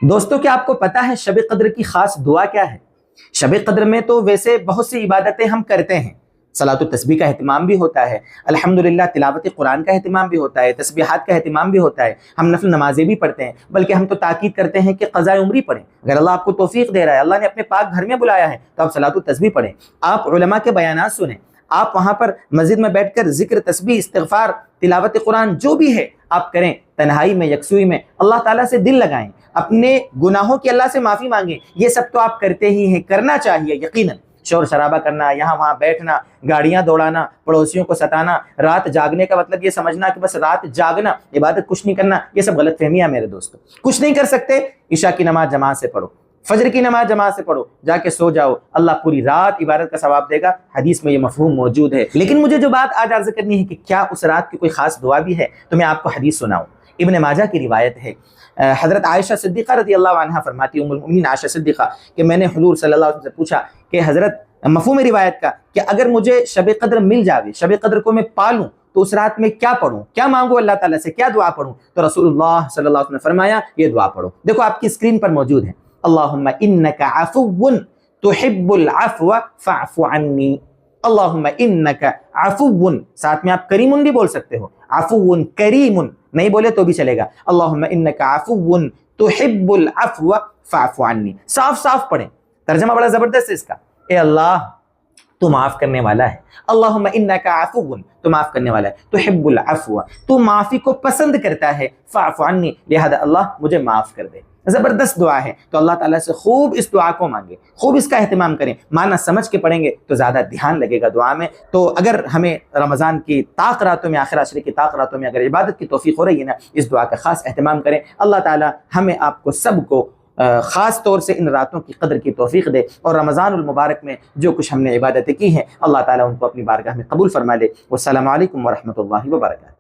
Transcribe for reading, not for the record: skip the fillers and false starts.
دوستوں کیا آپ کو پتا ہے شب قدر کی خاص دعا کیا ہے؟ شب قدر میں تو ویسے بہت سی عبادتیں ہم کرتے ہیں، صلاۃ التسبیح کا اہتمام بھی ہوتا ہے، الحمدللہ تلاوت قرآن کا اہتمام بھی ہوتا ہے، تسبیحات کا اہتمام بھی ہوتا ہے، ہم نفل نمازیں بھی پڑھتے ہیں، بلکہ ہم تو تاکید کرتے ہیں کہ قضاء عمری پڑھیں۔ اگر اللہ آپ کو توفیق دے رہا ہے، اللہ نے اپنے پاک گھر میں بلایا ہے، تو آپ صلاۃ التسبیح پڑھیں، آپ علماء کے بیانات سنیں، آپ وہاں پر مسجد میں بیٹھ کر ذکر، تسبیح، استغفار، تلاوت قرآن جو بھی ہے آپ کریں، تنہائی میں، یکسوئی میں اللہ تعالیٰ سے دل لگائیں، اپنے گناہوں کی اللہ سے معافی مانگیں۔ یہ سب تو آپ کرتے ہی ہیں، کرنا چاہیے یقیناً۔ شور شرابہ کرنا، یہاں وہاں بیٹھنا، گاڑیاں دوڑانا، پڑوسیوں کو ستانا، رات جاگنے کا مطلب یہ سمجھنا کہ بس رات جاگنا، عبادت کچھ نہیں کرنا، یہ سب غلط فہمیاں میرے دوستو۔ کچھ نہیں کر سکتے، عشاء کی نماز جماعت سے پڑھو، فجر کی نماز جماعت سے پڑھو، جا کے سو جاؤ، اللہ پوری رات عبادت کا ثواب دے گا، حدیث میں یہ مفہوم موجود ہے۔ لیکن مجھے جو بات آج عرض کرنی ہے کہ کیا اس رات کی کوئی خاص دعا بھی ہے، تو میں آپ کو حدیث سناؤں۔ ابن ماجہ کی روایت ہے، حضرت عائشہ صدیقہ رضی اللہ عنہا فرماتی، ام المؤمنین عائشہ صدیقہ، کہ میں نے حضور صلی اللہ علیہ وسلم سے پوچھا کہ حضرت مفہوم روایت کا کہ اگر مجھے شب قدر مل جاوے، شب قدر کو میں پالوں، تو اس رات میں کیا پڑھوں، کیا مانگوں اللہ تعالیٰ سے، کیا دعا پڑھوں؟ تو رسول اللہ صلی اللہ علیہ وسلم نے فرمایا یہ دعا پڑھو، دیکھو آپ کی اسکرین پر موجود ہے، اللہم انک عفو تحب العفو فاعف عنی، اللہم انک عفو، ساتھ میں آپ کریمن بھی بول سکتے ہو، عفو کریمن نہیں بولے تو بھی چلے گا، اللہم انک عفو تحب العفو فاعف عنی، صاف صاف پڑھیں۔ ترجمہ بڑا زبردست ہے اس کا، اے اللہ تو معاف کرنے والا ہے، اللہم انک عفو، تو معاف کرنے والا ہے، تحب العفو، تو معافی کو پسند کرتا ہے، فاعف عنی، لہذا اللہ مجھے معاف کر دے۔ زبردست دعا ہے، تو اللہ تعالیٰ سے خوب اس دعا کو مانگیں، خوب اس کا اہتمام کریں، معنی سمجھ کے پڑھیں گے تو زیادہ دھیان لگے گا دعا میں۔ تو اگر ہمیں رمضان کی طاق راتوں میں، آخر عشر کی طاق راتوں میں اگر عبادت کی توفیق ہو رہی ہے نا، اس دعا کا خاص اہتمام کریں، اللہ تعالیٰ ہمیں آپ کو سب کو خاص طور سے ان راتوں کی قدر کی توفیق دے، اور رمضان المبارک میں جو کچھ ہم نے عبادتیں کی ہیں اللہ تعالیٰ ان کو اپنی بارگاہ میں قبول فرما لے۔ والسلام علیکم ورحمۃ اللہ وبرکاتہ۔